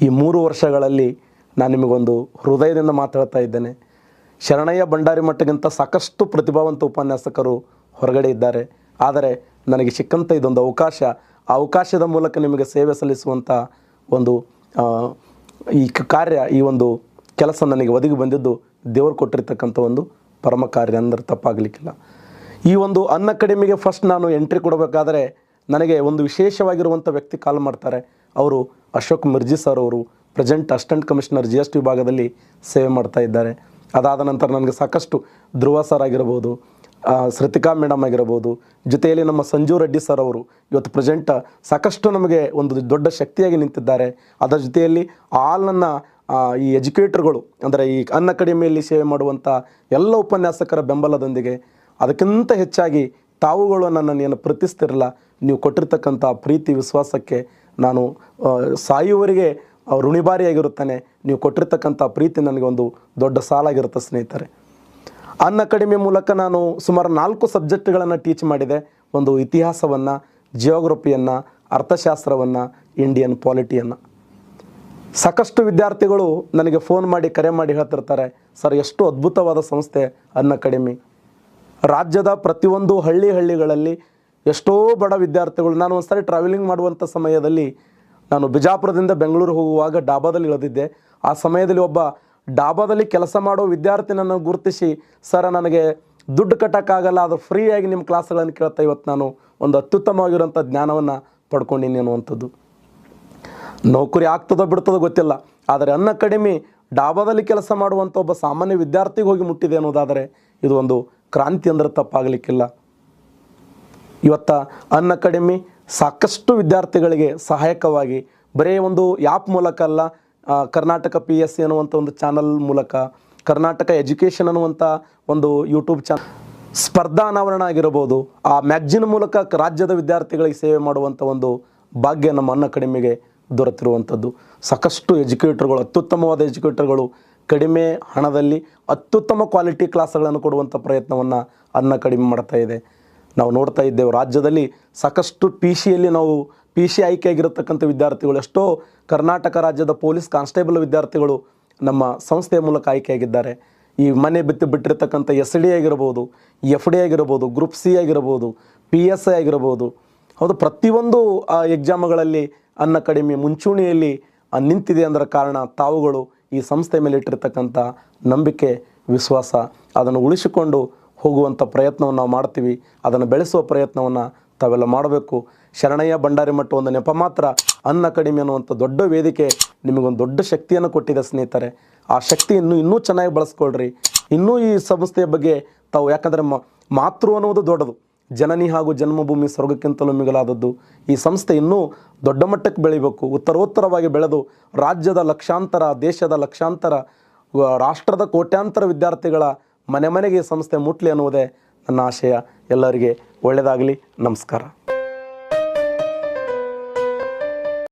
ಈ 3 ವರ್ಷಗಳಲ್ಲಿ ನಾನು ನಿಮಗೊಂದು ಹೃದಯದಿಂದ ಮಾತಾಡ್ತಾ ಇದ್ದೇನೆ. ಶರಣಯ್ಯ ಭಂಡಾರಿ ಮಠಗಿಂತ ಸಾಕಷ್ಟು ಪ್ರತಿಭಾವಂತ ಉಪನ್ಯಾಸಕರು ಹೊರಗಡೆ ಇದ್ದಾರೆ. ಆದರೆ ನನಗೆ ಸಿಕ್ಕಂಥ ಇದೊಂದು ಅವಕಾಶ, ಆ ಅವಕಾಶದ ಮೂಲಕ ನಿಮಗೆ ಸೇವೆ ಸಲ್ಲಿಸುವಂಥ ಒಂದು ಈ ಕಾರ್ಯ, ಈ ಒಂದು ಕೆಲಸ ನನಗೆ ಒದಗಿ ಬಂದಿದ್ದು ದೇವರು ಕೊಟ್ಟಿರ್ತಕ್ಕಂಥ ಒಂದು ಪರಮ ಕಾರ್ಯ ಅಂದರೆ ತಪ್ಪಾಗಲಿಕ್ಕಿಲ್ಲ. ಈ ಒಂದು ಅನ್ ಅಕಾಡೆಮಿಗೆ ಫಸ್ಟ್ ನಾನು ಎಂಟ್ರಿ ಕೊಡಬೇಕಾದ್ರೆ ನನಗೆ ಒಂದು ವಿಶೇಷವಾಗಿರುವಂಥ ವ್ಯಕ್ತಿ ಕಾಲ್ ಮಾಡ್ತಾರೆ. ಅವರು ಅಶೋಕ್ ಮಿರ್ಜಿ ಸರ್ ಅವರು, ಪ್ರೆಸೆಂಟ್ ಅಸಿಸ್ಟೆಂಟ್ ಕಮಿಷನರ್ GST ವಿಭಾಗದಲ್ಲಿ ಸೇವೆ ಮಾಡ್ತಾ ಇದ್ದಾರೆ. ಅದಾದ ನಂತರ ನನಗೆ ಸಾಕಷ್ಟು ಧ್ರುವ ಸರ್ ಆಗಿರ್ಬೋದು, ಸೃತಿಕಾ ಮೇಡಮ್ ಆಗಿರ್ಬೋದು, ಜೊತೆಯಲ್ಲಿ ನಮ್ಮ ಸಂಜು ರೆಡ್ಡಿ ಸರ್ ಅವರು ಇವತ್ತು ಪ್ರೆಸೆಂಟ್ ಸಾಕಷ್ಟು ನಮಗೆ ಒಂದು ದೊಡ್ಡ ಶಕ್ತಿಯಾಗಿ ನಿಂತಿದ್ದಾರೆ. ಅದರ ಜೊತೆಯಲ್ಲಿ ನನ್ನ ಈ ಎಜುಕೇಟರ್ಗಳು ಅಂದರೆ ಈ ಅನ್ ಅಕಾಡೆಮಿಯಲ್ಲಿ ಸೇವೆ ಮಾಡುವಂಥ ಎಲ್ಲ ಉಪನ್ಯಾಸಕರ ಬೆಂಬಲದೊಂದಿಗೆ, ಅದಕ್ಕಿಂತ ಹೆಚ್ಚಾಗಿ ತಾವುಗಳು ನನ್ನನ್ನು ಏನು ಪ್ರೀತಿಸ್ತಿರಲ್ಲ, ನೀವು ಕೊಟ್ಟಿರ್ತಕ್ಕಂಥ ಪ್ರೀತಿ ವಿಶ್ವಾಸಕ್ಕೆ ನಾನು ಸಾಯುವವರೆಗೆ ಋಣಿಭಾರಿಯಾಗಿರುತ್ತಾನೆ. ನೀವು ಕೊಟ್ಟಿರ್ತಕ್ಕಂಥ ಪ್ರೀತಿ ನನಗೆ ಒಂದು ದೊಡ್ಡ ಸಾಲಾಗಿರುತ್ತೆ ಸ್ನೇಹಿತರೆ. ಅನ್ ಅಕಾಡೆಮಿ ಮೂಲಕ ನಾನು ಸುಮಾರು 4 ಸಬ್ಜೆಕ್ಟ್ಗಳನ್ನು ಟೀಚ್ ಮಾಡಿದೆ. ಒಂದು ಇತಿಹಾಸವನ್ನು, ಜಿಯೋಗ್ರಫಿಯನ್ನು, ಅರ್ಥಶಾಸ್ತ್ರವನ್ನು, ಇಂಡಿಯನ್ ಪಾಲಿಟಿಯನ್ನು. ಸಾಕಷ್ಟು ವಿದ್ಯಾರ್ಥಿಗಳು ನನಗೆ ಫೋನ್ ಮಾಡಿ ಕರೆ ಮಾಡಿ ಹೇಳ್ತಿರ್ತಾರೆ, ಸರ್ ಎಷ್ಟು ಅದ್ಭುತವಾದ ಸಂಸ್ಥೆ ಅನ್ ಅಕಾಡೆಮಿ. ರಾಜ್ಯದ ಪ್ರತಿಯೊಂದು ಹಳ್ಳಿಗಳಲ್ಲಿ ಎಷ್ಟೋ ಬಡ ವಿದ್ಯಾರ್ಥಿಗಳು, ನಾನು ಒಂದು ಸಾರಿ ಟ್ರಾವೆಲಿಂಗ್ ಮಾಡುವಂಥ ಸಮಯದಲ್ಲಿ ನಾನು ಬಿಜಾಪುರದಿಂದ ಬೆಂಗಳೂರು ಹೋಗುವಾಗ ಡಾಬಾದಲ್ಲಿ ಇಳಿದಿದ್ದೆ. ಆ ಸಮಯದಲ್ಲಿ ಒಬ್ಬ ಡಾಬಾದಲ್ಲಿ ಕೆಲಸ ಮಾಡೋ ವಿದ್ಯಾರ್ಥಿನನ್ನು ಗುರುತಿಸಿ, ಸರ್ ನನಗೆ ದುಡ್ಡು ಕಟ್ಟೋಕ್ಕಾಗಲ್ಲ, ಅದು ಫ್ರೀಯಾಗಿ ನಿಮ್ಮ ಕ್ಲಾಸ್ಗಳನ್ನು ಕೇಳ್ತಾ ಇವತ್ತು ನಾನು ಒಂದು ಅತ್ಯುತ್ತಮವಾಗಿರುವಂಥ ಜ್ಞಾನವನ್ನು ಪಡ್ಕೊಂಡಿನಿ ಅನ್ನುವಂಥದ್ದು. ನೌಕರಿ ಆಗ್ತದೋ ಬಿಡ್ತದೋ ಗೊತ್ತಿಲ್ಲ, ಆದರೆ ಅನ್ ಅಕಾಡೆಮಿ ಡಾಬಾದಲ್ಲಿ ಕೆಲಸ ಮಾಡುವಂಥ ಒಬ್ಬ ಸಾಮಾನ್ಯ ವಿದ್ಯಾರ್ಥಿಗೆ ಹೋಗಿ ಮುಟ್ಟಿದೆ ಅನ್ನೋದಾದರೆ ಇದು ಒಂದು ಕ್ರಾಂತಿ ಅಂದರೆ ತಪ್ಪಾಗಲಿಕ್ಕಿಲ್ಲ. ಇವತ್ತು ಅನ್ ಅಕಾಡೆಮಿ ಸಾಕಷ್ಟು ವಿದ್ಯಾರ್ಥಿಗಳಿಗೆ ಸಹಾಯಕವಾಗಿ ಬರೀ ಒಂದು ಆ್ಯಪ್ ಮೂಲಕ ಅಲ್ಲ, ಕರ್ನಾಟಕ PSC ಅನ್ನುವಂಥ ಒಂದು ಚಾನಲ್ ಮೂಲಕ, ಕರ್ನಾಟಕ ಎಜುಕೇಷನ್ ಅನ್ನುವಂಥ ಒಂದು ಯೂಟ್ಯೂಬ್ ಚಾನಲ್, ಸ್ಪರ್ಧಾ ಅನಾವರಣ ಆಗಿರ್ಬೋದು, ಆ ಮ್ಯಾಗ್ಜಿನ್ ಮೂಲಕ ರಾಜ್ಯದ ವಿದ್ಯಾರ್ಥಿಗಳಿಗೆ ಸೇವೆ ಮಾಡುವಂಥ ಒಂದು ಭಾಗ್ಯ ನಮ್ಮ ಅನ್ ಅಕಾಡೆಮಿಗೆ ದೊರೆತಿರುವಂಥದ್ದು. ಸಾಕಷ್ಟು ಎಜುಕೇಟರ್ಗಳು, ಅತ್ಯುತ್ತಮವಾದ ಎಜುಕೇಟರ್ಗಳು ಕಡಿಮೆ ಹಣದಲ್ಲಿ ಅತ್ಯುತ್ತಮ ಕ್ವಾಲಿಟಿ ಕ್ಲಾಸ್ಗಳನ್ನು ಕೊಡುವಂಥ ಪ್ರಯತ್ನವನ್ನು ಅನ್ ಅಕಾಡೆಮಿ ಮಾಡ್ತಾ ಇದೆ. ನಾವು ನೋಡ್ತಾ ಇದ್ದೇವೆ ರಾಜ್ಯದಲ್ಲಿ ಸಾಕಷ್ಟು PC ನಾವು PC ಆಯ್ಕೆಯಾಗಿರತಕ್ಕಂಥ ವಿದ್ಯಾರ್ಥಿಗಳು, ಎಷ್ಟೋ ಕರ್ನಾಟಕ ರಾಜ್ಯದ ಪೊಲೀಸ್ ಕಾನ್ಸ್ಟೇಬಲ್ ವಿದ್ಯಾರ್ಥಿಗಳು ನಮ್ಮ ಸಂಸ್ಥೆಯ ಮೂಲಕ ಆಯ್ಕೆಯಾಗಿದ್ದಾರೆ. ಈ ಮನೆ ಬಿಟ್ಟಿರ್ತಕ್ಕಂಥ SD ಆಗಿರ್ಬೋದು, FD ಆಗಿರ್ಬೋದು, ಗ್ರೂಪ್ C ಆಗಿರ್ಬೋದು, PSI ಆಗಿರ್ಬೋದು, ಹೌದು ಪ್ರತಿಯೊಂದು ಎಕ್ಸಾಮ್ಗಳಲ್ಲಿ ಅನ್ ಅಕಾಡೆಮಿ ಮುಂಚೂಣಿಯಲ್ಲಿ ನಿಂತಿದೆ ಅಂದರೆ ಕಾರಣ ತಾವುಗಳು ಈ ಸಂಸ್ಥೆ ಮೇಲೆ ಇಟ್ಟಿರ್ತಕ್ಕಂಥ ನಂಬಿಕೆ, ವಿಶ್ವಾಸ, ಅದನ್ನು ಉಳಿಸಿಕೊಂಡು ಹೋಗುವಂಥ ಪ್ರಯತ್ನವನ್ನು ನಾವು ಮಾಡ್ತೀವಿ. ಅದನ್ನು ಬೆಳೆಸುವ ಪ್ರಯತ್ನವನ್ನು ತಾವೆಲ್ಲ ಮಾಡಬೇಕು. ಶರಣಯ್ಯ ಭಂಡಾರಿ ಮಠ ಒಂದು ನೆಪ ಮಾತ್ರ, ಅನ್ ಅಕಾಡೆಮಿ ಅನ್ನುವಂಥ ದೊಡ್ಡ ವೇದಿಕೆ ನಿಮಗೊಂದು ದೊಡ್ಡ ಶಕ್ತಿಯನ್ನು ಕೊಟ್ಟಿದೆ ಸ್ನೇಹಿತರೆ. ಆ ಶಕ್ತಿ ಇನ್ನೂ ಚೆನ್ನಾಗಿ ಬಳಸ್ಕೊಳ್ರಿ. ಇನ್ನೂ ಈ ಸಂಸ್ಥೆಯ ಬಗ್ಗೆ ತಾವು, ಯಾಕಂದರೆ ಮಾತೃ ಅನ್ನುವುದು ದೊಡ್ಡದು, ಜನನಿ ಹಾಗೂ ಜನ್ಮಭೂಮಿ ಸ್ವರ್ಗಕ್ಕಿಂತಲೂ ಮಿಗಿಲಾದದ್ದು. ಈ ಸಂಸ್ಥೆ ಇನ್ನೂ ದೊಡ್ಡ ಮಟ್ಟಕ್ಕೆ ಬೆಳಿಬೇಕು, ಉತ್ತರೋತ್ತರವಾಗಿ ಬೆಳೆದು ರಾಜ್ಯದ ಲಕ್ಷಾಂತರ, ದೇಶದ ಲಕ್ಷಾಂತರ, ರಾಷ್ಟ್ರದ ಕೋಟ್ಯಾಂತರ ವಿದ್ಯಾರ್ಥಿಗಳ ಮನೆಗೆ ಈ ಸಂಸ್ಥೆ ಮುಟ್ಲಿ ಅನ್ನುವುದೇ ನನ್ನ ಆಶಯ. ಎಲ್ಲರಿಗೆ ಒಳ್ಳೆಯದಾಗಲಿ. ನಮಸ್ಕಾರ.